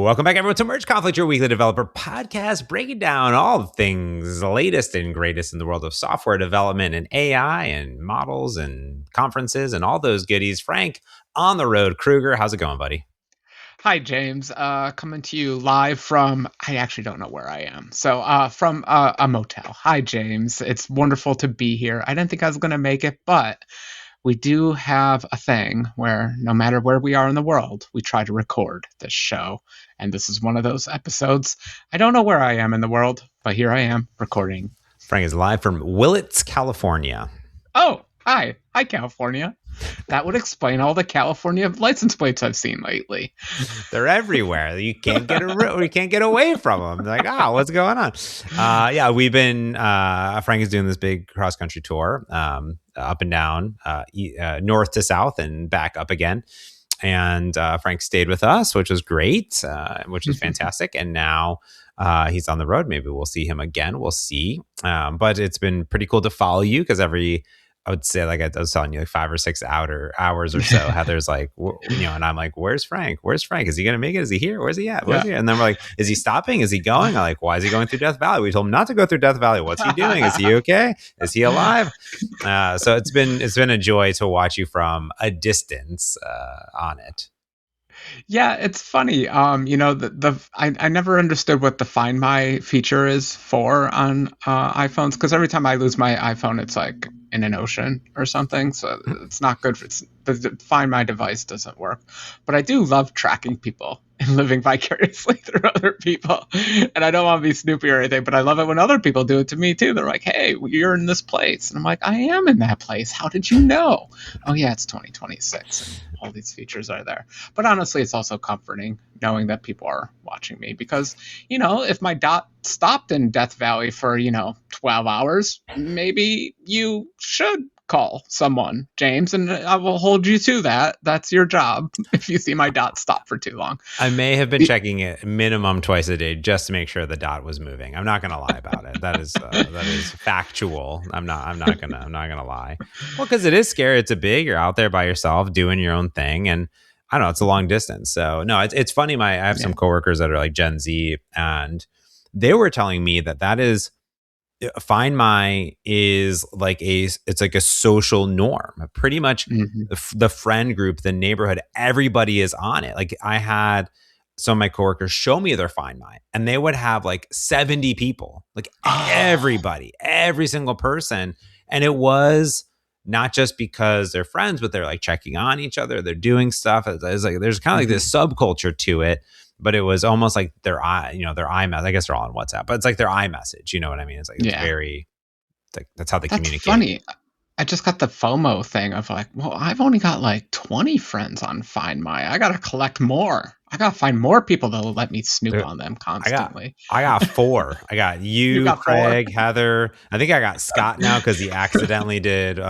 Welcome back, everyone, to Merge Conflict, your weekly developer podcast, breaking down all the things latest and greatest in the world of software development and AI and models and conferences and all those goodies. Frank, on the road. Kruger, how's it going, buddy? Hi, James. Coming to you live from, I actually don't know where I am. So from a motel. Hi, James. It's wonderful to be here. I didn't think I was going to make it, but we do have a thing where no matter where we are in the world, we try to record this show. And this is one of those episodes. I don't know where I am in the world, but here I am recording. Frank is live from Willits, California. Oh, hi. Hi, California. That would explain all the California license plates I've seen lately. They're everywhere. You can't get away from them. They're like, what's going on? Yeah, we've been. Frank is doing this big cross country tour, up and down, north to south, and back up again. And Frank stayed with us, which was great, which is fantastic. And now he's on the road. Maybe we'll see him again. We'll see. But it's been pretty cool to follow you because I would say, like I was telling you, like 5 or 6 hours or so, Heather's like, and I'm like, where's Frank? Where's Frank? Is he going to make it? Is he here? Where's he at? Where's he at? And then we're like, is he stopping? Is he going? I'm like, why is he going through Death Valley? We told him not to go through Death Valley. What's he doing? Is he okay? Is he alive? So it's been a joy to watch you from a distance on it. Yeah, it's funny. I never understood what the Find My feature is for on iPhones, because every time I lose my iPhone, it's like in an ocean or something. So it's not good. The Find My device doesn't work. But I do love tracking people and living vicariously through other people. And I don't want to be snoopy or anything, but I love it when other people do it to me too. They're like, hey, you're in this place. And I'm like, I am in that place. How did you know? Oh yeah, it's 2026 and all these features are there. But honestly, it's also comforting knowing that people are watching me because, if my dot stopped in Death Valley for, 12 hours, maybe you should call someone, James, and I will hold you to that. That's your job if you see my dot stop for too long. I may have been checking it minimum twice a day just to make sure the dot was moving. I'm not going to lie about it. That is factual. I'm not gonna lie. Well, because it is scary. It's you're out there by yourself doing your own thing, and I don't know, it's a long distance. So no, it's funny. I have some coworkers that are like Gen Z, and they were telling me that is Find My is like it's like a social norm. Pretty much the friend group, the neighborhood, everybody is on it. Like I had some of my coworkers show me their Find My, and they would have like 70 people, like everybody, every single person. And it was not just because they're friends, but they're like checking on each other. They're doing stuff. It's like there's kind of like this subculture to it. But it was almost like their iMessage. I guess they're all on WhatsApp, but it's like their iMessage. You know what I mean? It's like, it's very, like, that's how they communicate. That's funny. I just got the FOMO thing of like, well, I've only got like 20 friends on Find My. I got to collect more. I got to find more people that will let me snoop on them constantly. I got 4. I got you got Craig, 4? Heather. I think I got Scott now because he accidentally did. You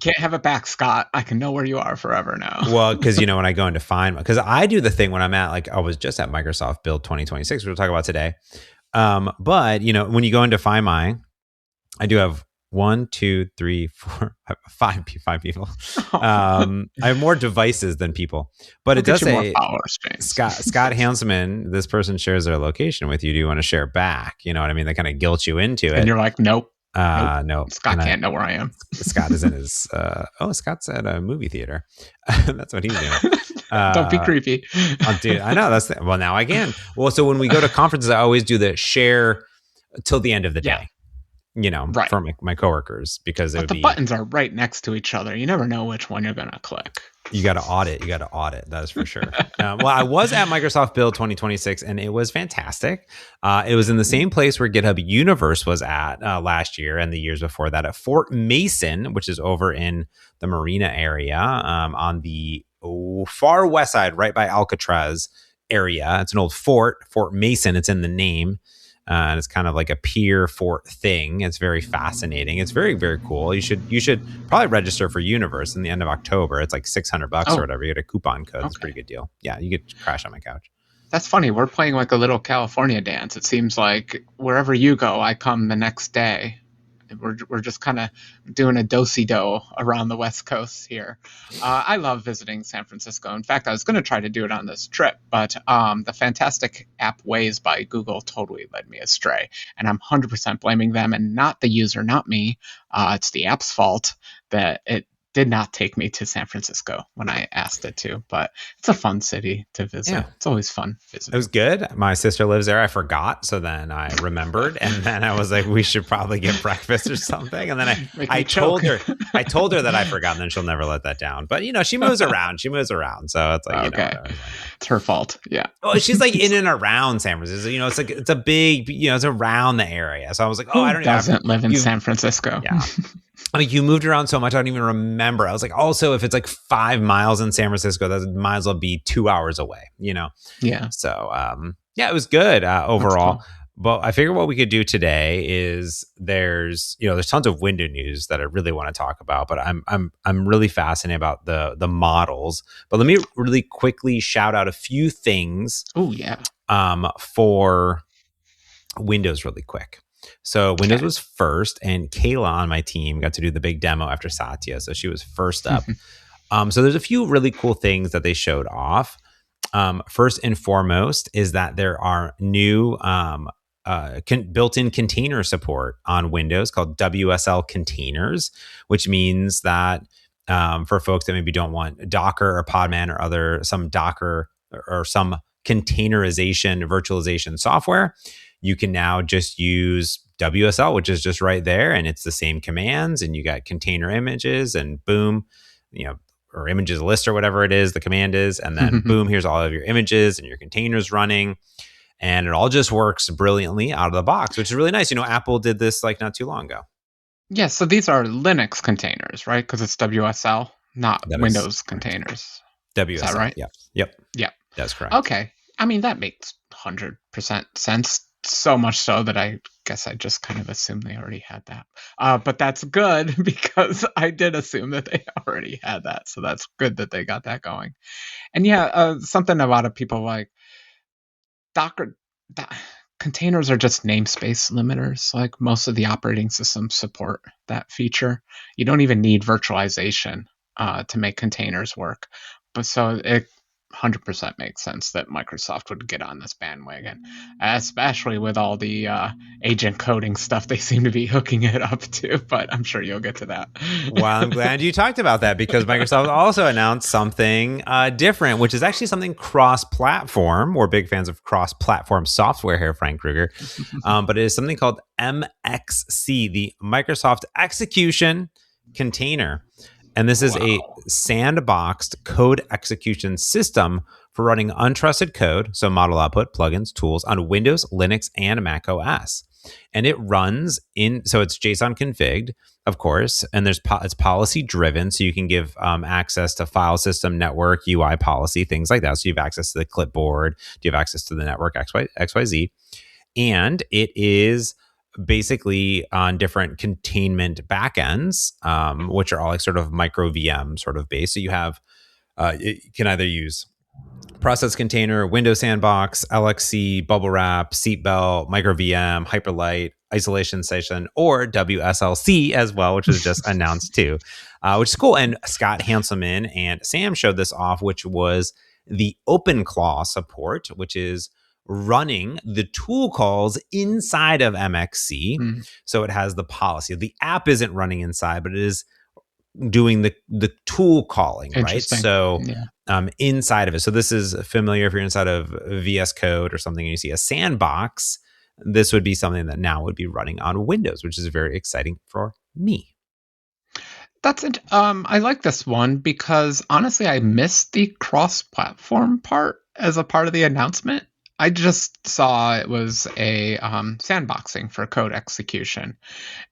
can't have it back, Scott. I can know where you are forever now. Well, because when I go into Find My, because I do the thing when I'm at, like, I was just at Microsoft Build 2026, which we'll talk about today. But when you go into Find My, I do have 1, 2, 3, 4, 5 people. I have more devices than people, but it does say Scott Hanselman. This person shares their location with you. Do you want to share back? You know what I mean? They kind of guilt you into it, and you're like, nope. No, Scott can't know where I am. Scott is in his. Scott's at a movie theater. That's what he's doing. Don't be creepy. Dude, I know well, now I can. Well, so when we go to conferences, I always do the share till the end of the day. Right. For my coworkers, because the buttons are right next to each other. You never know which one you're going to click. You got to audit. That is for sure. Well, I was at Microsoft Build 2026, and it was fantastic. It was in the same place where GitHub Universe was at last year and the years before that at Fort Mason, which is over in the Marina area on the far west side, right by Alcatraz area. It's an old Fort Mason. It's in the name. And it's kind of like a pier fort thing. It's very fascinating. It's very, very cool. You should probably register for Universe in the end of October. It's like $600 or whatever. You get a coupon code. Okay. It's a pretty good deal. Yeah, you get to crash on my couch. That's funny. We're playing like a little California dance. It seems like wherever you go, I come the next day. We're just kind of doing a do-si-do around the West Coast here. I love visiting San Francisco. In fact, I was going to try to do it on this trip, but the fantastic app Waze by Google totally led me astray. And I'm 100% blaming them and not the user, not me. It's the app's fault that it did not take me to San Francisco when I asked it to, but it's a fun city to visit. Yeah. It's always fun visiting. It was good. My sister lives there. I forgot. So then I remembered. And then I was like, we should probably get breakfast or something. And then I told her that I forgot, and then she'll never let that down. But, she moves around. So it's like, okay. It's her fault. Yeah. Oh, she's like in and around San Francisco. It's like, it's a big, it's around the area. So I was like, I don't know. Doesn't live in San Francisco. Yeah. Like you moved around so much, I don't even remember. I was like, also, if it's like 5 miles in San Francisco, that might as well be 2 hours away, Yeah. So, it was good overall. Cool. But I figure what we could do today is there's tons of window news that I really want to talk about, but I'm really fascinated about the models. But let me really quickly shout out a few things. Oh yeah. For Windows really quick. So Windows was first, and Kayla on my team got to do the big demo after Satya. So she was first up. So there's a few really cool things that they showed off. First and foremost is that there are new built-in container support on Windows called WSL containers, which means that for folks that maybe don't want Docker or Podman or some Docker or some containerization virtualization software, you can now just use WSL, which is just right there, and it's the same commands, and you got container images, and boom, or images list or whatever it is, the command is, and then boom, here's all of your images and your containers running, and it all just works brilliantly out of the box, which is really nice. Apple did this like not too long ago. Yeah, so these are Linux containers, right? Because it's WSL, not Windows containers. WSL, is that right? Yep. That's correct. Okay. I mean, that makes 100% sense. So much so that I guess I just kind of assumed they already had that. But that's good because I did assume that they already had that. So that's good that they got that going. And something a lot of people like Docker containers are just namespace limiters. Like most of the operating systems support that feature. You don't even need virtualization to make containers work. But so it 100% makes sense that Microsoft would get on this bandwagon, especially with all the agent coding stuff they seem to be hooking it up to. But I'm sure you'll get to that. Well, I'm glad you talked about that because Microsoft also announced something different, which is actually something cross-platform. We're big fans of cross-platform software here, Frank Krueger. But it is something called MXC, the Microsoft Execution Container. And this is a sandboxed code execution system for running untrusted code, so model output, plugins, tools on Windows, Linux, and Mac OS. And it runs so it's JSON configured, of course, and it's policy driven, so you can give access to file system, network, UI policy, things like that. So you have access to the clipboard, you have access to the network, XYZ. And it is basically on different containment backends, which are all like sort of micro VM sort of based. So you have, you can either use process container, Windows Sandbox, LXC, bubble wrap, seatbelt, micro VM, Hyperlight, isolation station, or WSLC as well, which was just announced too, which is cool. And Scott Hanselman and Sam showed this off, which was the OpenClaw support, which is running the tool calls inside of MXC. So it has the policy. The app isn't running inside, but it is doing the tool calling, right? So inside of it. So this is familiar if you're inside of VS Code or something and you see a sandbox, this would be something that now would be running on Windows, which is very exciting for me. That's it. I like this one because honestly, I missed the cross-platform part as a part of the announcement. I just saw it was a sandboxing for code execution,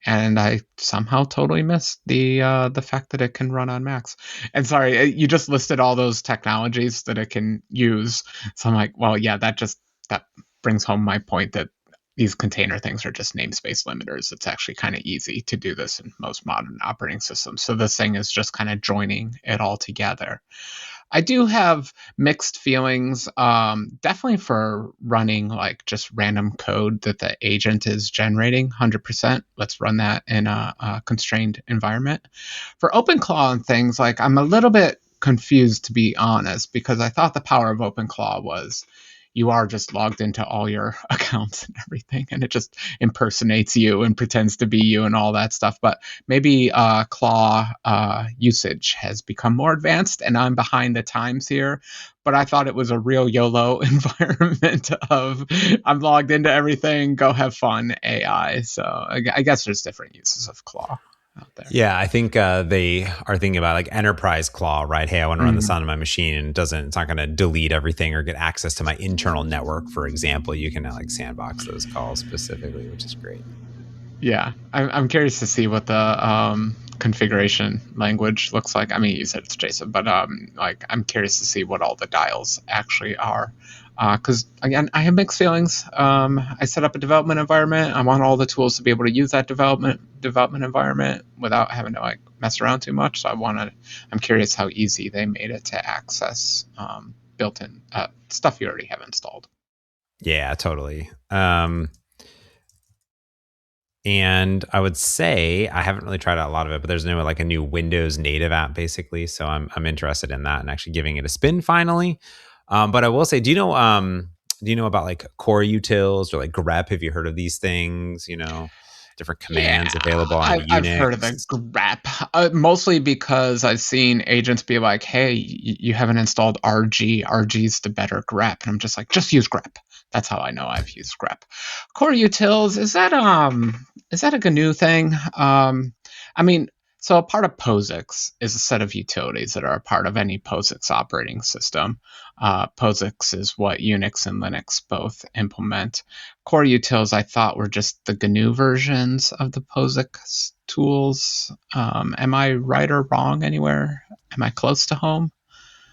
and I somehow totally missed the fact that it can run on Macs. And sorry, you just listed all those technologies that it can use. So I'm like, well, yeah, that brings home my point that these container things are just namespace limiters. It's actually kind of easy to do this in most modern operating systems. So this thing is just kind of joining it all together. I do have mixed feelings, definitely for running like just random code that the agent is generating 100%. Let's run that in a constrained environment. For OpenClaw and things, like I'm a little bit confused, to be honest, because I thought the power of OpenClaw was you are just logged into all your accounts and everything, and it just impersonates you and pretends to be you and all that stuff. But maybe Claw usage has become more advanced, and I'm behind the times here. But I thought it was a real YOLO environment of I'm logged into everything, go have fun, AI. So I guess there's different uses of Claw out there. Yeah, I think they are thinking about like enterprise claw, right? Hey, I want to run this on my machine, and it's not going to delete everything or get access to my internal network, for example. You can now like sandbox those calls specifically, which is great. Yeah, I'm curious to see what the configuration language looks like. I mean, you said it's JSON, but like I'm curious to see what all the dials actually are. Because again, I have mixed feelings. I set up a development environment. I want all the tools to be able to use that development environment without having to like mess around too much. So I'm curious how easy they made it to access built-in stuff you already have installed. Yeah, totally. And I would say I haven't really tried out a lot of it, but there's a new Windows native app basically. So I'm interested in that and actually giving it a spin finally. But I will say, do you know about like core utils or like grep? Have you heard of these things? Different commands available on Unix. I've heard of the grep, mostly because I've seen agents be like, "Hey, you haven't installed RG. RG's the better grep," and I'm just like, "Just use grep." That's how I know I've used grep. Core utils, is that a GNU thing? I mean, so a part of POSIX is a set of utilities that are a part of any POSIX operating system. POSIX is what Unix and Linux both implement. Core utils, I thought, were just the GNU versions of the POSIX tools. Am I right or wrong anywhere? Am I close to home?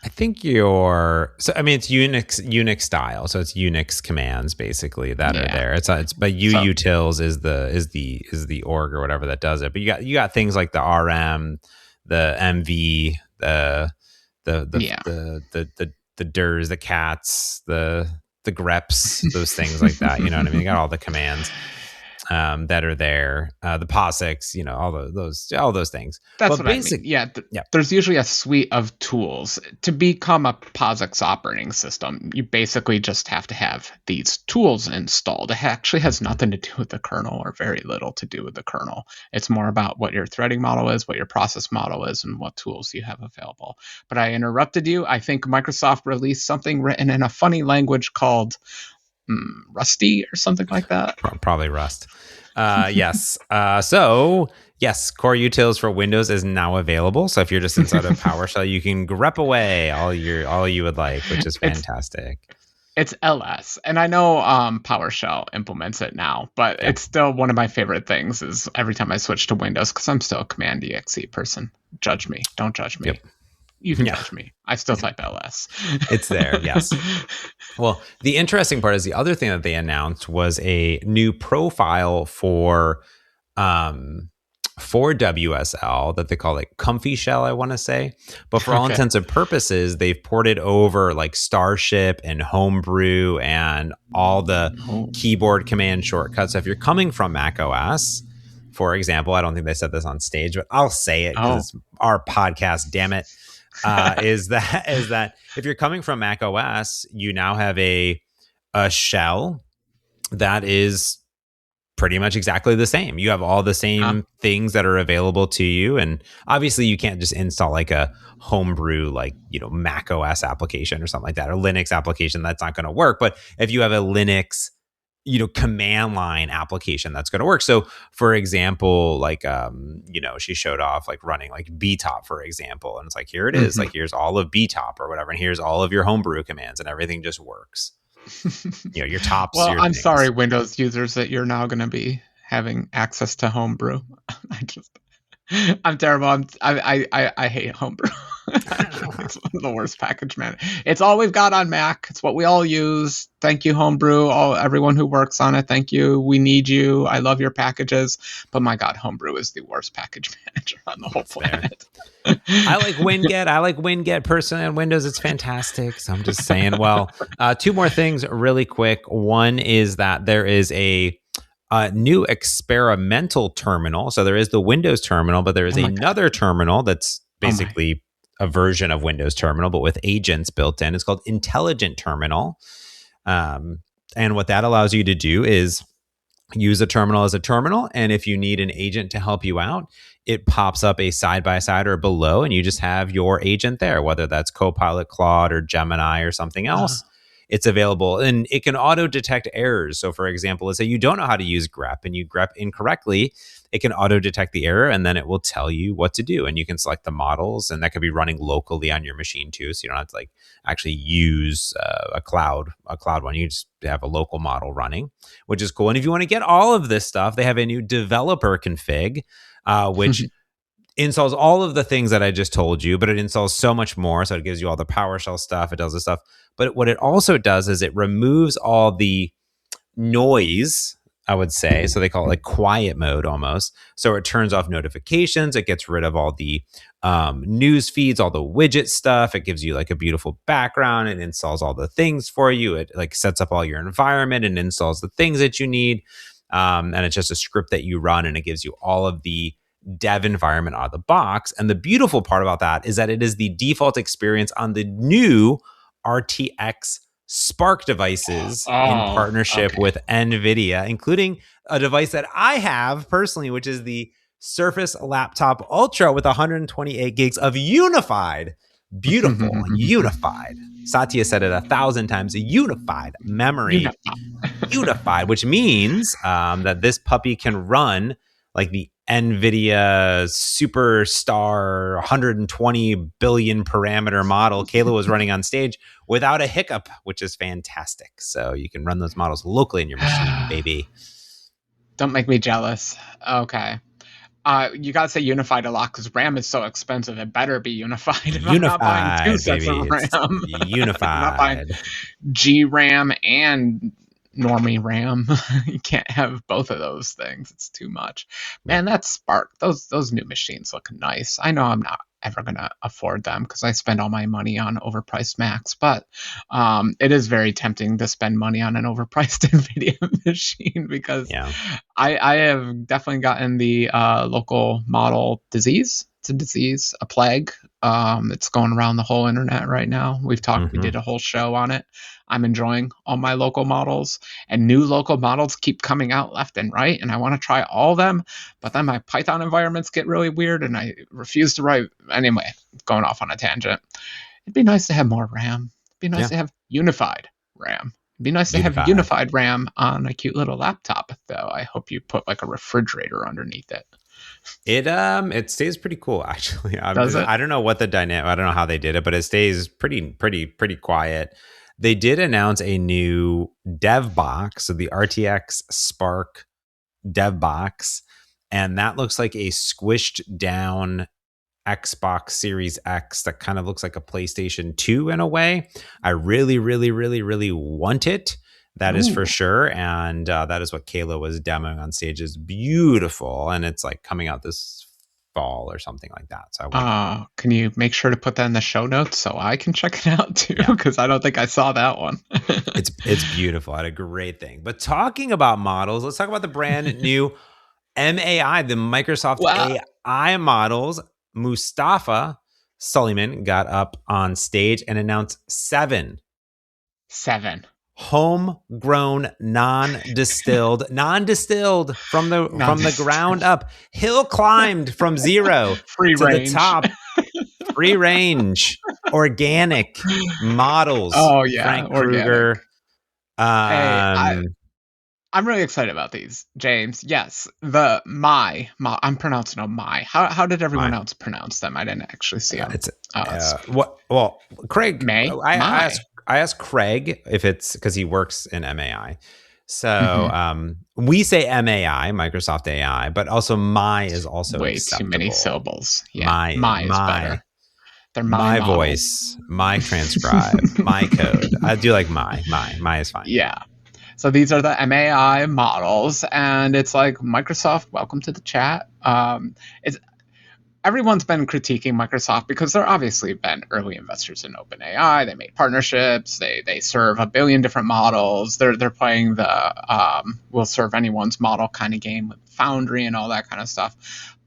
I think it's Unix style, so it's Unix commands basically that are there. But utils is the org or whatever that does it. But you got things like the RM, the MV, the DIRs, the cats, the greps, those things like that. You know what I mean? You got all the commands that are there, the POSIX, all those things. That's what I mean. Yeah, there's usually a suite of tools. To become a POSIX operating system, you basically just have to have these tools installed. It actually has nothing to do with the kernel, or very little to do with the kernel. It's more about what your threading model is, what your process model is, and what tools you have available. But I interrupted you. I think Microsoft released something written in a funny language called Rusty or something like that. Probably Rust. Yes. So yes, core utils for Windows is now available. So if you're just inside of PowerShell, you can grep away all you would like, which is fantastic. It's LS, and I know PowerShell implements it now, but it's still one of my favorite things. Is every time I switch to Windows, because I'm still a Command exe person. Judge me, don't judge me. Yep. You can judge me. I still type LS. It's there, yes. Well, the interesting part is the other thing that they announced was a new profile for WSL that they call like Comfy Shell, I want to say. But for all intents and purposes, they've ported over like Starship and Homebrew and all the keyboard command shortcuts. So if you're coming from Mac OS, for example, I don't think they said this on stage, but I'll say it because it's our podcast, damn it. Is that if you're coming from Mac OS, you now have a shell that is pretty much exactly the same. You have all the same things that are available to you, and obviously you can't just install like a homebrew Mac OS application or something like that, or Linux application. That's not going to work. But if you have a Linux command line application, that's going to work. So for example, she showed off like running like btop, for example, and it's like, here it is, like here's all of btop or whatever, and here's all of your homebrew commands, and everything just works. Your tops. Well, I'm sorry, Windows users, that you're now going to be having access to homebrew. I'm terrible. I hate homebrew. It's one of the worst package man. It's all we've got on Mac. It's what we all use. Thank you, homebrew. Everyone who works on it. Thank you. We need you. I love your packages. But my God, homebrew is the worst package manager on the whole planet. I like WinGet. I like WinGet personally on Windows. It's fantastic. So I'm just saying. Well, two more things really quick. One is that there is a new experimental terminal. So there is the Windows terminal, but there is another terminal that's basically a version of Windows Terminal, but with agents built in. It's called Intelligent Terminal. And what that allows you to do is use a terminal as a terminal. And if you need an agent to help you out, it pops up a side-by-side or below, and you just have your agent there, whether that's Copilot, Claude, or Gemini or something else. It's available, and it can auto-detect errors. So, for example, let's say you don't know how to use grep and you grep incorrectly, it can auto-detect the error, and then it will tell you what to do. And you can select the models, and that could be running locally on your machine too. So you don't have to actually use a cloud one. You just have a local model running, which is cool. And if you want to get all of this stuff, they have a new developer config, which installs all of the things that I just told you, but it installs so much more. So it gives you all the PowerShell stuff. It does this stuff. But what it also does is it removes all the noise, I would say. So they call it quiet mode almost. So it turns off notifications. It gets rid of all the news feeds, all the widget stuff. It gives you a beautiful background. It installs all the things for you. It sets up all your environment and installs the things that you need. And it's just a script that you run, and it gives you all of the dev environment out of the box. And the beautiful part about that is that it is the default experience on the new RTX Spark devices in partnership with NVIDIA, including a device that I have personally, which is the Surface Laptop Ultra with 128 gigs of unified, beautiful, unified. Satya said it 1,000 times, a unified memory. Unified, which means that this puppy can run the NVIDIA superstar 120 billion parameter model Kayla was running on stage without a hiccup, which is fantastic. So you can run those models locally in your machine, baby. Don't make me jealous. Okay. You got to say unified a lot because RAM is so expensive. It better be unified. Unified, I'm not buying two sets of RAM. Unified. I'm not buying G-RAM and normie RAM. You can't have both of those things. It's too much. Man, that Spark, those new machines look nice. I know I'm not ever going to afford them because I spend all my money on overpriced Macs, but it is very tempting to spend money on an overpriced NVIDIA machine because I have definitely gotten the local model disease. It's a disease, a plague. It's going around the whole internet right now. We did a whole show on it. I'm enjoying all my local models, and new local models keep coming out left and right, and I want to try all of them, but then my Python environments get really weird, and I refuse to write. Anyway, going off on a tangent. It'd be nice to have more RAM. It'd be nice to have unified RAM. It'd be nice to have unified RAM on a cute little laptop, though. I hope you put a refrigerator underneath it. It stays pretty cool, actually. Does it? I don't know what the dynamic. I don't know how they did it, but it stays pretty quiet. They did announce a new dev box, so the RTX Spark dev box, and that looks like a squished down Xbox Series X that kind of looks like a PlayStation 2 in a way. I really, really, really, really want it. That is for sure. And that is what Kayla was demoing on stage. Is beautiful. And it's coming out this fall or something like that. So can you make sure to put that in the show notes so I can check it out too? Because I don't think I saw that one. It's beautiful. I had a great thing. But talking about models, let's talk about the brand new MAI, the Microsoft AI models. Mustafa Suleyman got up on stage and announced seven homegrown, non-distilled from the ground up, hill climbed from zero the top, free range, organic models. Oh yeah, Frank Krueger. I'm really excited about these, James. Yes, the MAI. I'm pronouncing them MAI. How did everyone else pronounce them? I didn't actually see them. Craig. May. I asked Craig if it's because he works in MAI. So Mm-hmm. we say MAI, Microsoft AI, but also MAI is also Way too many acceptable. syllables. Yeah, My my is my better. They're my my models. voice, my transcribe, my code. I do like my is fine. Yeah. So these are the MAI models, and it's like Microsoft, welcome to the chat. It's everyone's been critiquing Microsoft because they're obviously been early investors in OpenAI. They made partnerships. They serve a billion different models. They're playing the will serve anyone's model kind of game with Foundry and all that kind of stuff.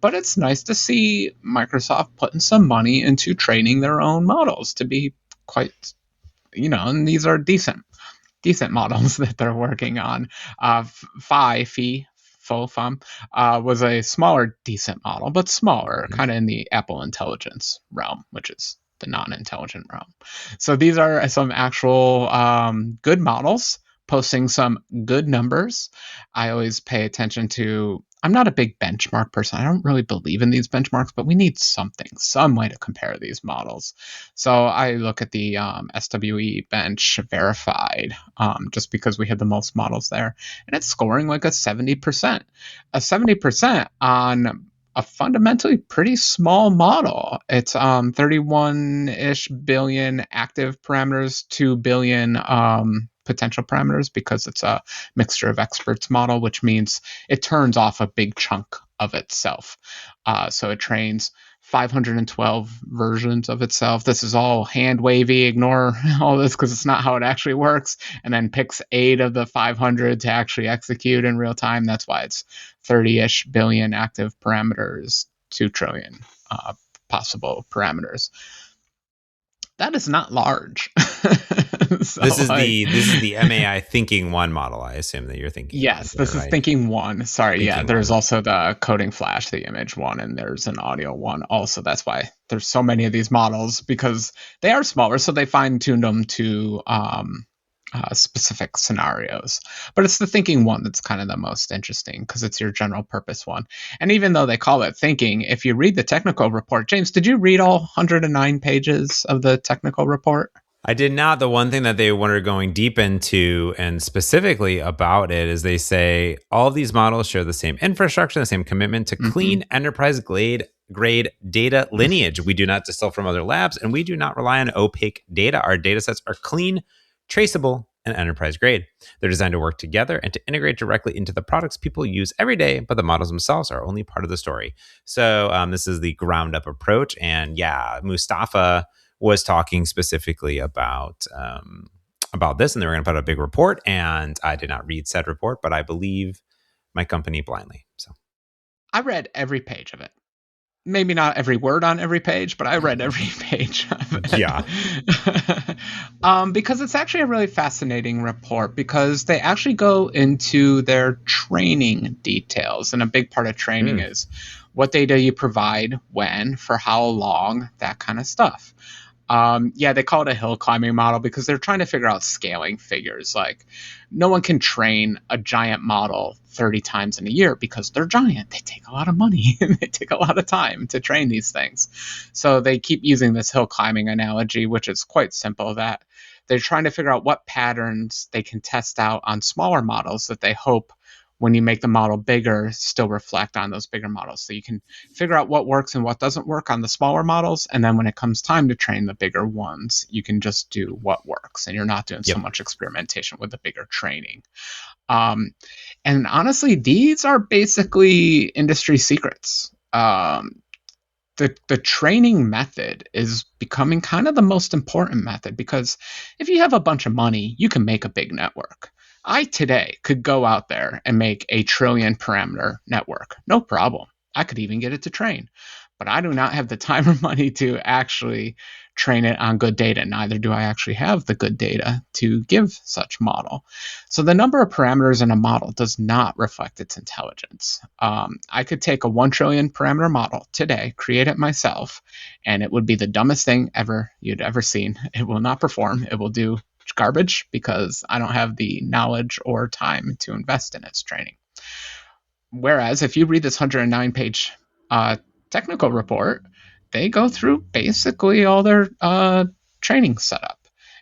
But it's nice to see Microsoft putting some money into training their own models to be quite, and these are decent models that they're working on. Fum was a smaller, decent model, but smaller, kind of in the Apple Intelligence realm, which is the non-intelligent realm. So these are some actual good models posting some good numbers. I always pay attention to. I'm not a big benchmark person. I don't really believe in these benchmarks, but we need something, some way to compare these models. So I look at the SWE bench verified, just because we have the most models there, and it's scoring like a 70%. A 70% on a fundamentally pretty small model. It's 31-ish billion active parameters, 2 billion potential parameters, because it's a mixture of experts model, which means it turns off a big chunk of itself. So it trains 512 versions of itself. This is all hand wavy. Ignore all this because it's not how it actually works. And then picks 8 of the 500 to actually execute in real time. That's why it's 30-ish billion active parameters, 2 trillion possible parameters. That is not large. So, This is the MAI Thinking One model. I assume that you're thinking about. yes, this is right? Thinking One. Sorry, Thinking there's One. also the Coding Flash, the image one, and there's an audio one also. That's why there's so many of these models, because they are smaller, so they fine-tuned them to specific scenarios. But it's the Thinking One that's kind of the most interesting, because it's your general purpose one. And even though they call it Thinking, if you read the technical report, James, did you read all 109 pages of the technical report? I did not. The one thing that they were going deep into and specifically about it is they say all of these models share the same infrastructure, the same commitment to clean enterprise grade data lineage. We do not distill from other labs, and we do not rely on opaque data. Our data sets are clean, traceable, and enterprise grade. They're designed to work together and to integrate directly into the products people use every day, but the models themselves are only part of the story. So this is the ground up approach. And yeah, Mustafa was talking specifically about this, and they were going to put out a big report. And I did not read said report, but I believe my company blindly. So I read every page of it. Maybe not every word on every page, but I read every page of it. Yeah. Because it's actually a really fascinating report, because they actually go into their training details. And a big part of training is what data you provide, when, for how long, that kind of stuff. They call it a hill climbing model because they're trying to figure out scaling figures. Like, no one can train a giant model 30 times in a year because they're giant. They take a lot of money and they take a lot of time to train these things. So they keep using this hill climbing analogy, which is quite simple, that they're trying to figure out what patterns they can test out on smaller models that they hope, when you make the model bigger, still reflect on those bigger models. So you can figure out what works and what doesn't work on the smaller models. And then when it comes time to train the bigger ones, you can just do what works. And you're not doing so much experimentation with the bigger training. And honestly, these are basically industry secrets. The training method is becoming kind of the most important method, because if you have a bunch of money, you can make a big network. I today could go out there and make a trillion parameter network. No problem. I could even get it to train. But I do not have the time or money to actually train it on good data. Neither do I actually have the good data to give such model. So the number of parameters in a model does not reflect its intelligence. I could take a 1 trillion parameter model today, create it myself, and it would be the dumbest thing you'd ever seen. It will not perform. It will do garbage because I don't have the knowledge or time to invest in its training. Whereas if you read this 109-page technical report, they go through basically all their training setup.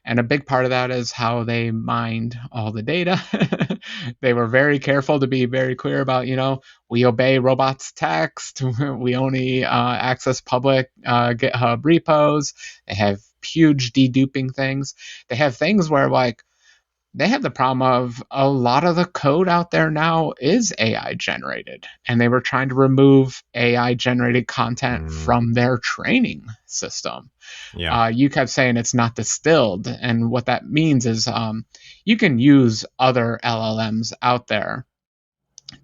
And a big part of that is how they mined all the data. They were very careful to be very clear about, we obey robots text. We only access public GitHub repos. They have huge deduping things. They have things where they have the problem of a lot of the code out there now is AI generated, and they were trying to remove AI generated content from their training system. Yeah. You kept saying it's not distilled, and what that means is you can use other LLMs out there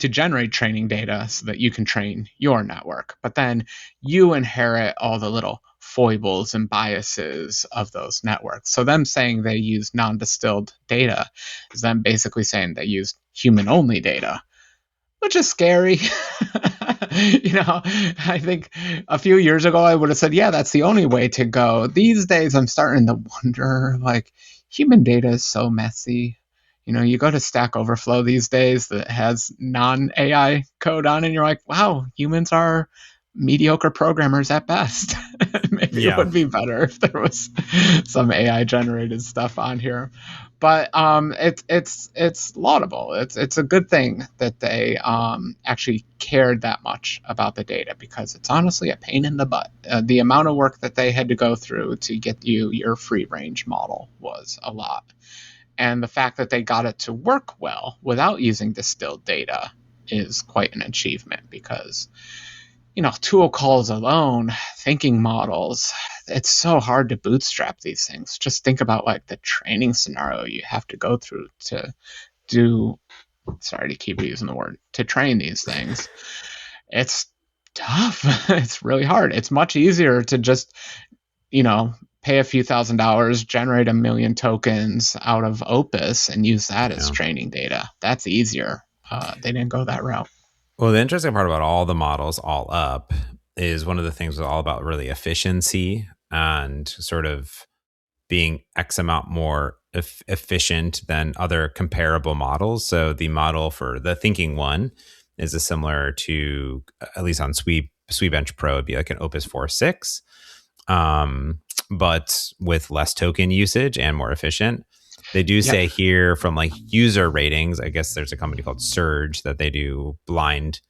to generate training data so that you can train your network, but then you inherit all the little foibles and biases of those networks. So them saying they use non-distilled data is them basically saying they use human-only data, which is scary. I think a few years ago I would have said, yeah, that's the only way to go. These days I'm starting to wonder, human data is so messy. You go to Stack Overflow these days that has non-AI code on, and you're like, wow, humans are mediocre programmers at best. Maybe it would be better if there was some AI generated stuff on here. But it's laudable. It's a good thing that they actually cared that much about the data, because it's honestly a pain in the butt. The amount of work that they had to go through to get you your free range model was a lot. And the fact that they got it to work well without using distilled data is quite an achievement, because, tool calls alone, thinking models, it's so hard to bootstrap these things. Just think about the training scenario you have to go through to do, sorry to keep using the word, to train these things. It's tough. It's really hard. It's much easier to just, pay a few $1,000s, generate 1 million tokens out of Opus, and use that as training data. That's easier. They didn't go that route. Well, the interesting part about all the models all up is one of the things was all about really efficiency and sort of being X amount more efficient than other comparable models. So the model for the thinking one is similar to, at least on Sweetbench Pro, it'd be like an Opus 4.6. But with less token usage and more efficient. They do say here from user ratings, I guess there's a company called Surge that they do blind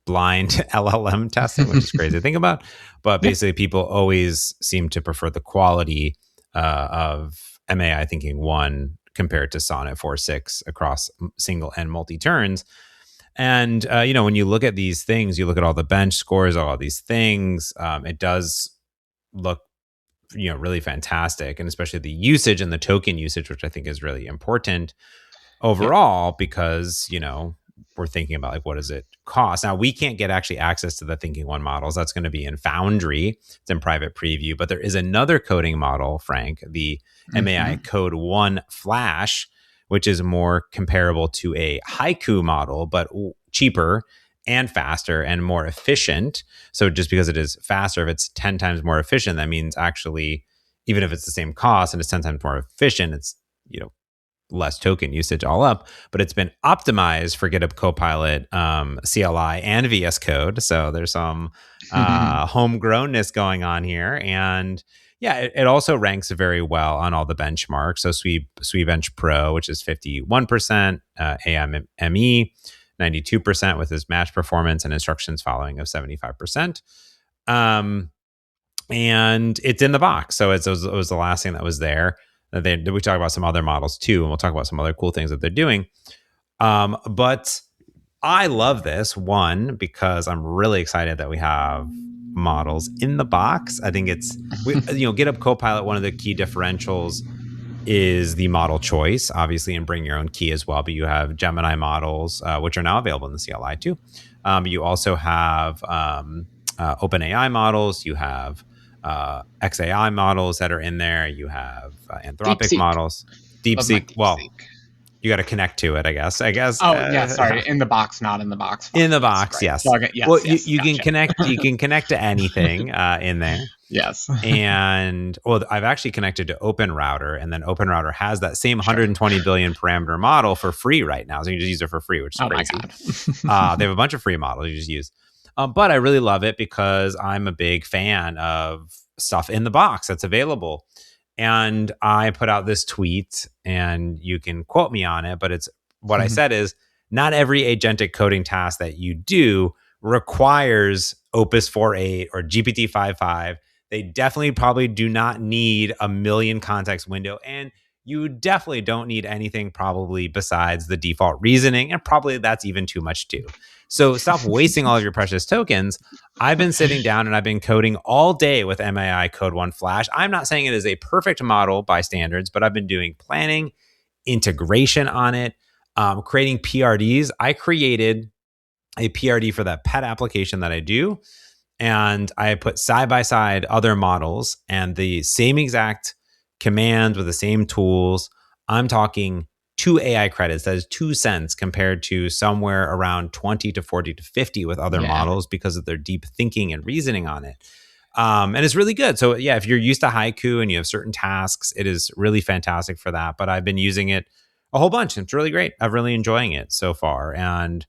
LLM testing, which is crazy to think about. But basically people always seem to prefer the quality of MAI Thinking 1 compared to Sonnet 4.6 across single and multi-turns. And, when you look at these things, you look at all the bench scores, all these things, it does look really fantastic, and especially the usage and the token usage, which I think is really important overall, because we're thinking about what does it cost. Now we can't get actually access to the Thinking One models. That's going to be in Foundry. It's in private preview, but there is another coding model, Frank, the MAI Code 1 Flash, which is more comparable to a Haiku model, but cheaper and faster and more efficient. So just because it is faster, if it's 10 times more efficient, that means actually, even if it's the same cost and it's 10 times more efficient, it's, less token usage all up. But it's been optimized for GitHub Copilot, CLI, and VS Code. So there's some homegrownness going on here. And it also ranks very well on all the benchmarks. So Sweetbench Pro, which is 51%, AMME, 92% with his match performance and instructions following of 75%. And it's in the box. So it was the last thing that was there. We talk about some other models too, and we'll talk about some other cool things that they're doing. But I love this one because I'm really excited that we have models in the box. I think it's, GitHub Copilot, one of the key differentials is the model choice, obviously, and bring your own key as well. But you have Gemini models, which are now available in the CLI too. You also have OpenAI models. You have XAI models that are in there. You have Anthropic models. DeepSeek. Well, you got to connect to it, I guess. Oh, yeah. Sorry, in the box, not in the box. In the box, right. Yes. Yes. Well, you can connect. You can connect to anything in there. Yes. And I've actually connected to OpenRouter, and then OpenRouter has that same 120 billion parameter model for free right now. So you can just use it for free, which is crazy. They have a bunch of free models you just use. But I really love it because I'm a big fan of stuff in the box that's available. And I put out this tweet, and you can quote me on it, but it's what I said is, not every agentic coding task that you do requires Opus 4.8 or GPT 5.5. They definitely probably do not need a million context window. And you definitely don't need anything probably besides the default reasoning. And probably that's even too much too. So stop wasting all of your precious tokens. I've been sitting down and I've been coding all day with MAI Code 1 Flash. I'm not saying it is a perfect model by standards, but I've been doing planning, integration on it, creating PRDs. I created a PRD for that pet application that I do, and I put side by side other models and the same exact commands with the same tools. I'm talking 2 AI credits. That is 2 cents compared to somewhere around 20 to 40 to 50 with other models because of their deep thinking and reasoning on it. And it's really good. So yeah, if you're used to Haiku and you have certain tasks, it is really fantastic for that. But I've been using it a whole bunch. It's really great. I'm really enjoying it so far. And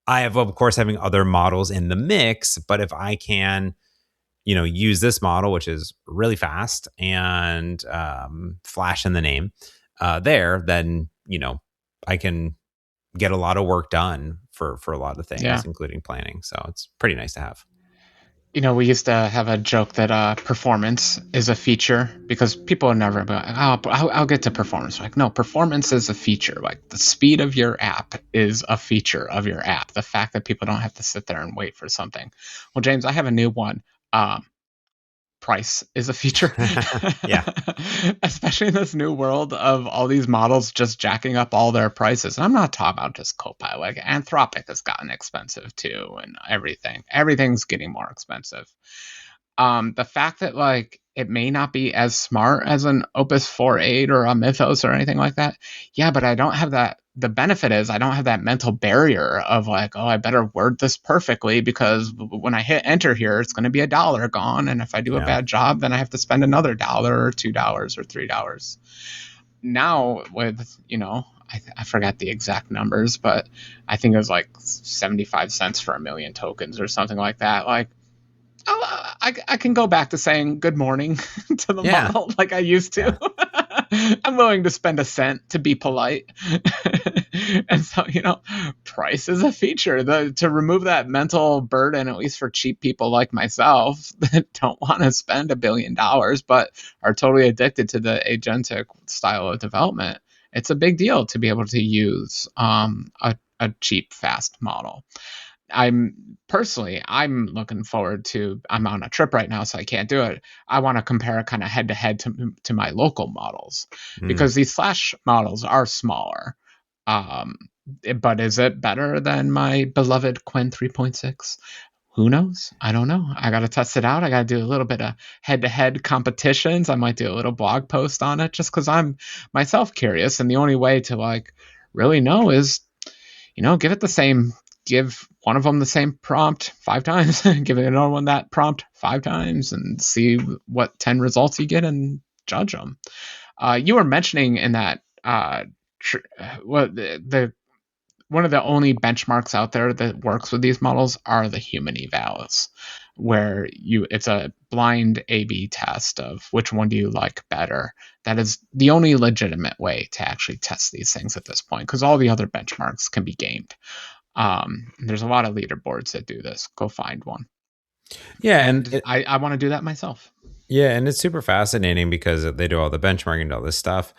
I have, of course, having other models in the mix, but if I can, use this model, which is really fast and Flash in the name then, I can get a lot of work done for a lot of things, including planning. So it's pretty nice to have. We used to have a joke that performance is a feature, because people are never about, I'll get to performance. Like, no, performance is a feature. Like, the speed of your app is a feature of your app. The fact that people don't have to sit there and wait for something. Well, James, I have a new one. Price is a feature. Yeah. Especially in this new world of all these models just jacking up all their prices. And I'm not talking about just Copilot. Like, Anthropic has gotten expensive too, and everything's getting more expensive. The fact that it may not be as smart as an Opus 4.8 or a Mythos or anything like that. Yeah, but I don't have that. The benefit is I don't have that mental barrier of I better word this perfectly, because when I hit enter here, it's going to be $1 gone. And if I do a bad job, then I have to spend another $1 or $2 or $3. Now with, I forgot the exact numbers, but I think it was 75 cents for 1 million tokens or something like that. I can go back to saying good morning to the model like I used to. I'm willing to spend a cent to be polite. And so, price is a feature. To remove that mental burden, at least for cheap people like myself that don't want to spend $1 billion but are totally addicted to the agentic style of development. It's a big deal to be able to use a cheap, fast model. I'm looking forward to, I'm on a trip right now, so I can't do it. I want to compare kind of head to head to my local models, because these Flash models are smaller. But is it better than my beloved Qwen 3.6? Who knows? I don't know. I got to test it out. I got to do a little bit of head to head competitions. I might do a little blog post on it just because I'm myself curious. And the only way to really know is, give one of them the same prompt 5 times, give another one that prompt 5 times, and see what 10 results you get and judge them. You were mentioning in that one of the only benchmarks out there that works with these models are the human evals, where it's a blind A/B test of which one do you like better. That is the only legitimate way to actually test these things at this point, because all the other benchmarks can be gamed. There's a lot of leaderboards that do this. Go find one. Yeah, and I want to do that myself. Yeah, and it's super fascinating because they do all the benchmarking and all this stuff.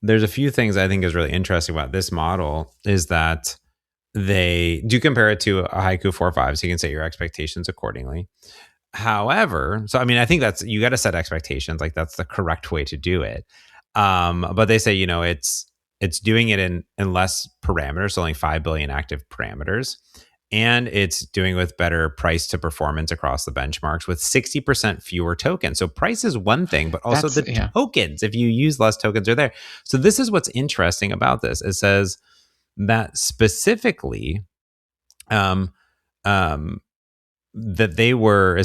There's a few things I think is really interesting about this model is that they do compare it to a Haiku 4.5, so you can set your expectations accordingly. However, I think that's, you got to set expectations. That's the correct way to do it. But they say, it's doing it in less parameters, so only 5 billion active parameters. And it's doing with better price to performance across the benchmarks with 60% fewer tokens. So price is one thing, but also tokens, if you use less tokens, are there. So this is what's interesting about this. It says that specifically it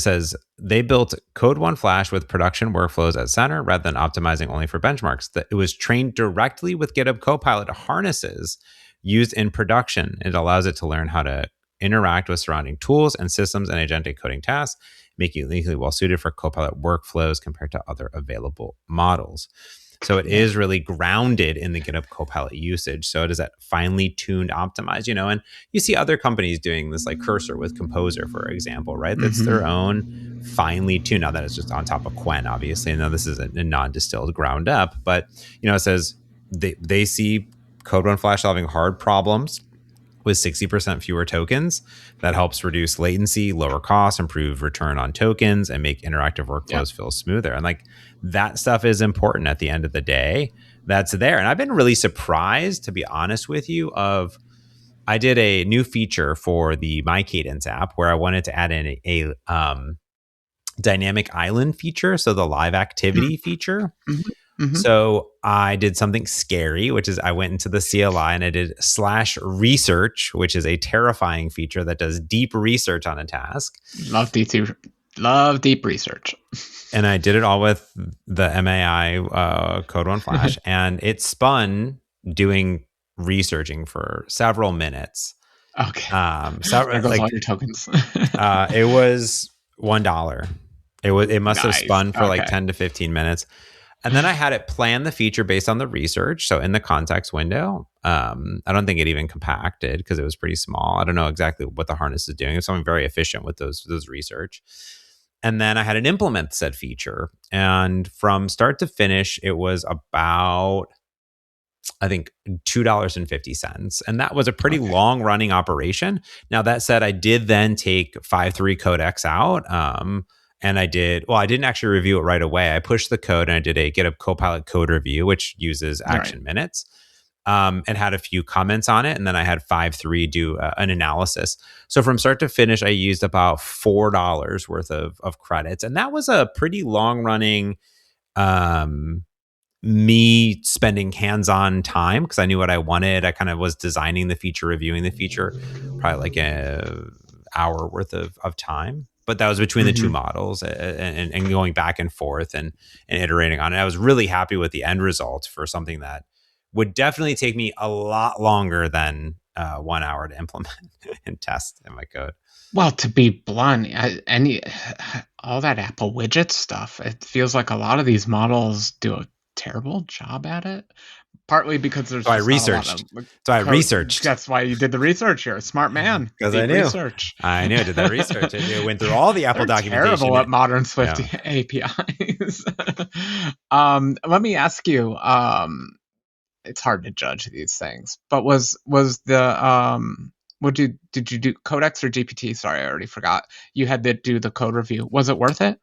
says they built Code 1 Flash with production workflows at center rather than optimizing only for benchmarks. That it was trained directly with GitHub Copilot harnesses used in production. It allows it to learn how to interact with surrounding tools and systems and agentic coding tasks, making it uniquely well suited for Copilot workflows compared to other available models. So it is really grounded in the GitHub Copilot usage. So it is that finely tuned, optimized, and you see other companies doing this, like Cursor with Composer, for example, right? That's their own finely tuned. Now that it's just on top of Quen, obviously. And now this is a non-distilled ground up, but it says they see Code One Flash solving hard problems with 60% fewer tokens. That helps reduce latency, lower costs, improve return on tokens, and make interactive workflows feel smoother. And like that stuff is important at the end of the day. That's there. And I've been really surprised, to be honest with you, I did a new feature for the My Cadence app where I wanted to add in a dynamic island feature, so the live activity feature. So I did something scary, which is I went into the CLI and I did /research, which is a terrifying feature that does deep research on a task. Love deep research. And I did it all with the MAI Code One Flash, and it spun doing researching for several minutes. Okay. There goes all your tokens. It was $1. It must have spun for like 10 to 15 minutes. And then I had it plan the feature based on the research. So in the context window, I don't think it even compacted because it was pretty small. I don't know exactly what the harness is doing. It's something very efficient with those research. And then I had it implement said feature. And from start to finish, it was about, I think, $2.50. And that was a pretty long running operation. Now, that said, I did then take 5.3 codecs out. And I didn't actually review it right away. I pushed the code and I did a GitHub Copilot code review, which uses action minutes, and had a few comments on it. And then I had 5.3 do an analysis. So from start to finish, I used about $4 worth of credits. And that was a pretty long running, me spending hands-on time because I knew what I wanted. I kind of was designing the feature, reviewing the feature, probably like an hour worth of time. But that was between the two models and going back and forth and iterating on it. I was really happy with the end result for something that would definitely take me a lot longer than 1 hour to implement and test in my code. Well, to be blunt, all that Apple widget stuff, it feels like a lot of these models do a terrible job at it. Partly because there's. So I researched. That's why you did the research. You're a smart man. Because I knew. Research. I knew. I did that research. I went through all the Apple documentation. Terrible at modern Swift APIs. Let me ask you. It's hard to judge these things, but was the did you do Codex or GPT? Sorry, I already forgot. You had to do the code review. Was it worth it?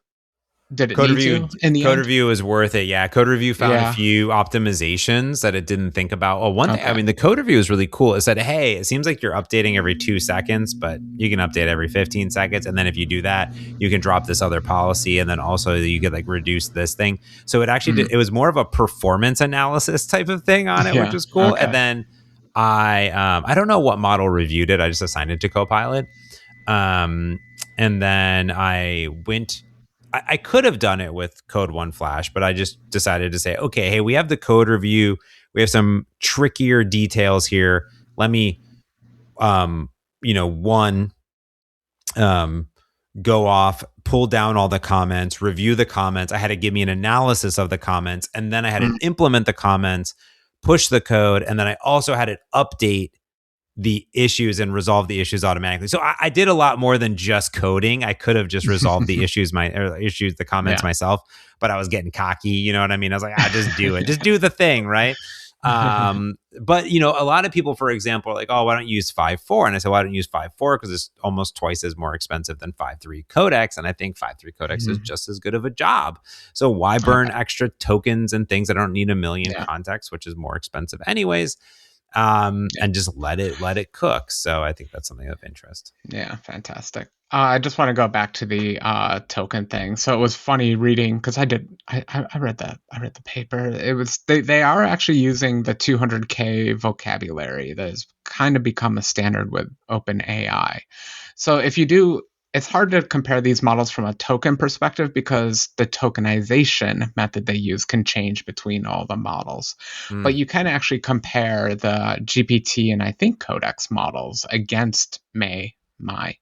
Did it code need review to in the code end? review is worth it. Yeah, code review found a few optimizations that it didn't think about. Well, one thing, I mean, the code review is really cool. It said, hey, it seems like you're updating every 2 seconds, but you can update every 15 seconds. And then if you do that, you can drop this other policy, and then also you could like reduce this thing. So it actually it was more of a performance analysis type of thing on it, which was cool. And then I don't know what model reviewed it. I just assigned it to Copilot. And then I went. I could have done it with Code One Flash, but I just decided to say, okay, hey, we have the code review. We have some trickier details here. Let me, go off, pull down all the comments, review the comments. I had to give me an analysis of the comments, and then I had to implement the comments, push the code, and then I also had it update the issues and resolve the issues automatically. So I did a lot more than just coding. I could have just resolved the the comments myself, but I was getting cocky. You know what I mean? I was like, just do it. Just do the thing, right? But, a lot of people, for example, are like, oh, why don't you use 5.4? And I said, why don't you use 5.4? Because it's almost twice as more expensive than 5.3 codecs. And I think 5.3 codecs is just as good of a job. So why burn extra tokens and things? I don't need a million contexts, which is more expensive anyways. And just let it cook. So I think that's something of interest. Yeah, fantastic. I just want to go back to the token thing. So it was funny reading because I read the paper. It was they are actually using the 200K vocabulary that has kind of become a standard with OpenAI. So if you do, it's hard to compare these models from a token perspective because the tokenization method they use can change between all the models. But you can actually compare the GPT and I think Codex models against MAI.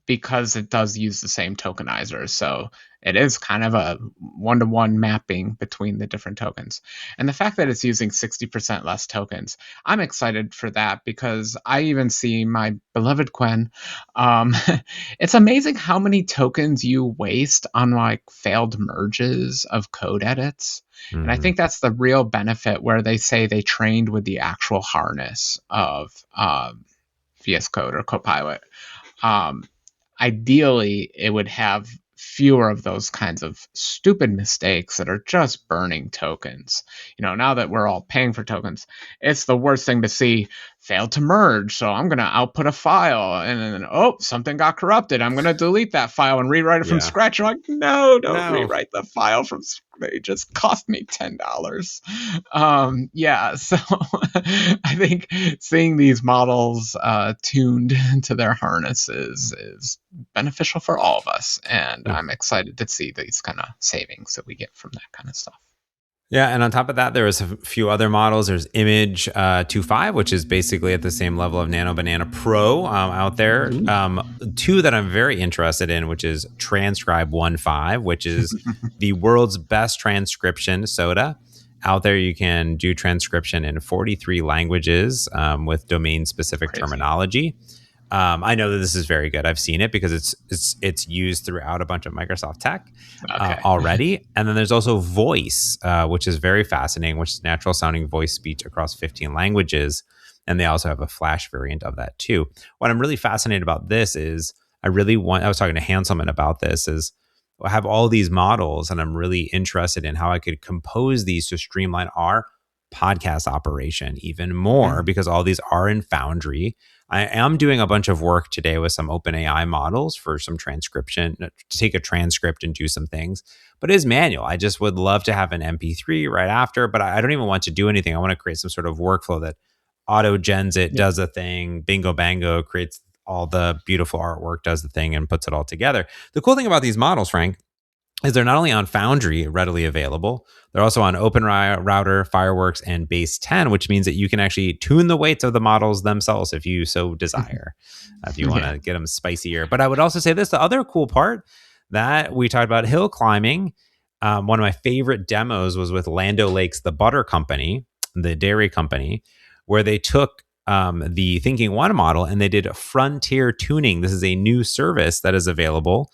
because it does use the same tokenizer. So it is kind of a one-to-one mapping between the different tokens. And the fact that it's using 60% less tokens, I'm excited for that because I even see my beloved Quen. It's amazing how many tokens you waste on like failed merges of code edits. And I think that's the real benefit where they say they trained with the actual harness of VS Code or Copilot. Um, Ideally, it would have fewer of those kinds of stupid mistakes that are just burning tokens. Now that we're all paying for tokens, it's the worst thing to see. Failed to merge, so I'm going to output a file, and then, something got corrupted. I'm going to delete that file and rewrite it from scratch. You're like, no, don't rewrite the file from scratch. It just cost me $10. So I think seeing these models tuned to their harnesses is beneficial for all of us, and I'm excited to see these kind of savings that we get from that kind of stuff. Yeah, and on top of that, there was a few other models. There's Image 2.5, which is basically at the same level of Nano Banana Pro out there. Two that I'm very interested in, which is Transcribe 1.5, which is the world's best transcription soda. Out there, you can do transcription in 43 languages with domain-specific terminology. I know that this is very good. I've seen it because it's used throughout a bunch of Microsoft tech already. And then there's also Voice, which is very fascinating, which is natural sounding voice speech across 15 languages. And they also have a Flash variant of that too. What I'm really fascinated about this is I was talking to Hanselman about this, is I have all these models and I'm really interested in how I could compose these to streamline our podcast operation even more, because all these are in Foundry. I am doing a bunch of work today with some OpenAI models for some transcription, to take a transcript and do some things, but it is manual. I just would love to have an MP3 right after, but I don't even want to do anything. I want to create some sort of workflow that auto-gens it, does a thing, bingo bango, creates all the beautiful artwork, does the thing, and puts it all together. The cool thing about these models, Frank, is they're not only on Foundry readily available, they're also on OpenRouter, Fireworks, and Base 10, which means that you can actually tune the weights of the models themselves if you so desire, if you want to get them spicier. But I would also say this, the other cool part that we talked about, hill climbing. One of my favorite demos was with Land O'Lakes, the butter company, the dairy company, where they took the Thinking One model and they did frontier tuning. This is a new service that is available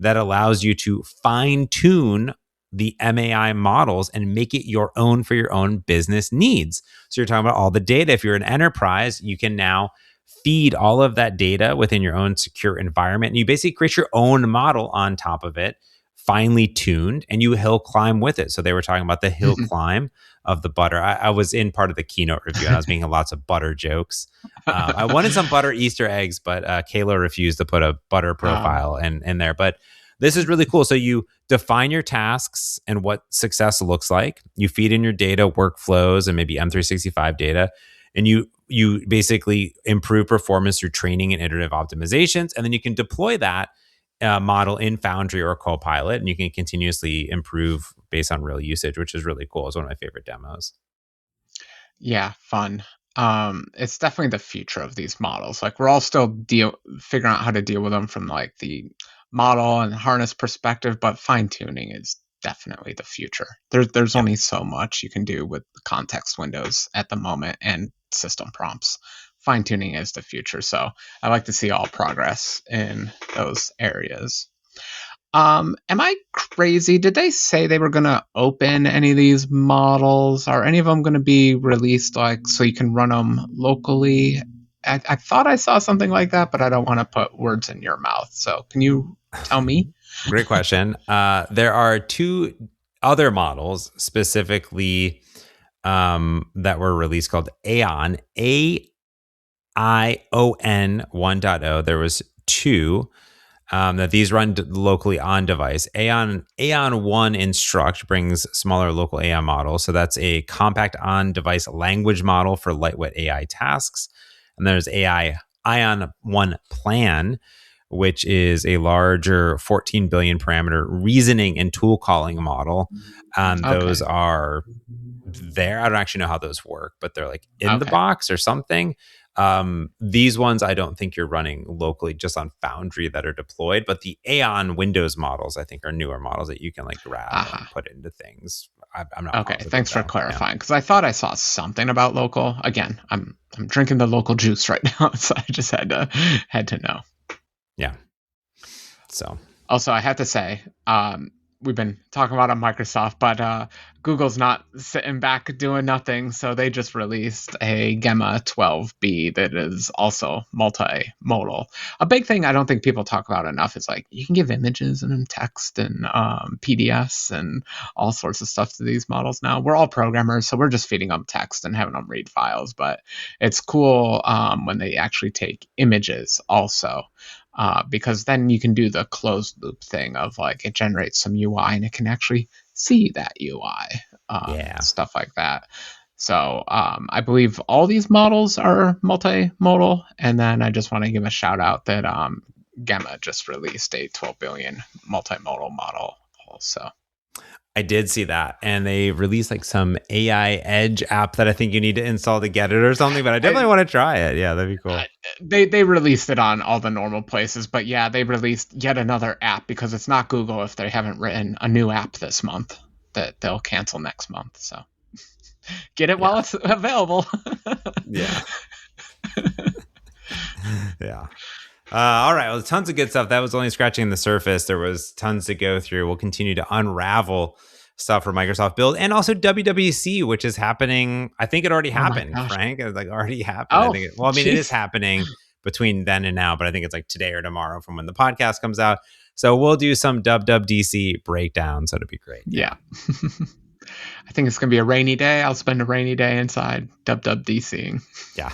that allows you to fine tune the MAI models and make it your own for your own business needs. So you're talking about all the data. If you're an enterprise, you can now feed all of that data within your own secure environment. And you basically create your own model on top of it, finely tuned, and you hill climb with it. So they were talking about the hill climb of the butter. I was in part of the keynote review and I was making lots of butter jokes. I wanted some butter Easter eggs, but Kayla refused to put a butter profile in there. But this is really cool. So you define your tasks and what success looks like. You feed in your data, workflows, and maybe M365 data. And you basically improve performance through training and iterative optimizations. And then you can deploy that model in Foundry or Copilot, and you can continuously improve based on real usage, which is really cool. It's one of my favorite demos. Yeah, fun. It's definitely the future of these models. Like, we're all still figuring out how to deal with them from like the model and harness perspective, but fine tuning is definitely the future. There's only so much you can do with context windows at the moment and system prompts. Fine tuning is the future. So I like to see all progress in those areas. Am I crazy? Did they say they were going to open any of these models? Are any of them going to be released like so you can run them locally? I thought I saw something like that, but I don't want to put words in your mouth. So can you tell me? Great question. There are two other models specifically that were released called Aion, AION 1.0. There was two that these run locally on device. Aion 1 Instruct brings smaller local AI models. So that's a compact on-device language model for lightweight AI tasks. And there's Aion 1 Plan, which is a larger 14 billion parameter reasoning and tool calling model. Those are there. I don't actually know how those work, but they're like in the box or something. These ones, I don't think you're running locally just on Foundry that are deployed, but the Aeon Windows models, I think, are newer models that you can like grab and put into things. I'm not Okay, positive, thanks for though. clarifying, because I thought I saw something about local. Again, I'm drinking the local juice right now, so I just had to know. Yeah. So also, I have to say, we've been talking about on Microsoft, but Google's not sitting back doing nothing. So they just released a Gemma 12B that is also multimodal. A big thing I don't think people talk about enough is like you can give images and text and PDFs and all sorts of stuff to these models now. We're all programmers, so we're just feeding them text and having them read files. But it's cool when they actually take images also. Because then you can do the closed loop thing of like it generates some UI and it can actually see that UI, stuff like that. So I believe all these models are multimodal. And then I just want to give a shout out that Gemma just released a 12 billion multimodal model also. I did see that, and they released like some AI Edge app that I think you need to install to get it or something. But I definitely want to try it. Yeah, that'd be cool. They released it on all the normal places, but yeah, they released yet another app because it's not Google if they haven't written a new app this month that they'll cancel next month. So get it while it's available. Yeah. Yeah. All right. Well, tons of good stuff. That was only scratching the surface. There was tons to go through. We'll continue to unravel stuff for Microsoft Build and also WWDC, which is happening. I think it already happened, Frank. It like already happened. Oh, it is happening between then and now, but I think it's like today or tomorrow from when the podcast comes out. So we'll do some WWDC breakdown. So it'll be great. Yeah. I think it's going to be a rainy day. I'll spend a rainy day inside WWDCing. Yeah.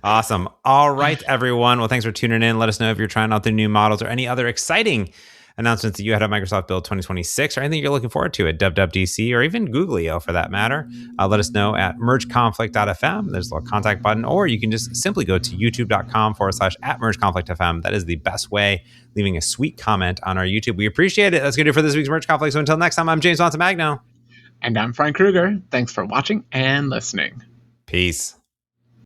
Awesome. All right, everyone. Well, thanks for tuning in. Let us know if you're trying out the new models or any other exciting announcements that you had at Microsoft Build 2026 or anything you're looking forward to at WWDC or even Googlio for that matter. Let us know at mergeconflict.fm. There's a little contact button, or you can just simply go to youtube.com/@mergeconflictfm. That is the best way, leaving a sweet comment on our YouTube. We appreciate it. That's going to do it for this week's Merge Conflict. So until next time, I'm James Montemagno. And I'm Frank Kruger. Thanks for watching and listening. Peace.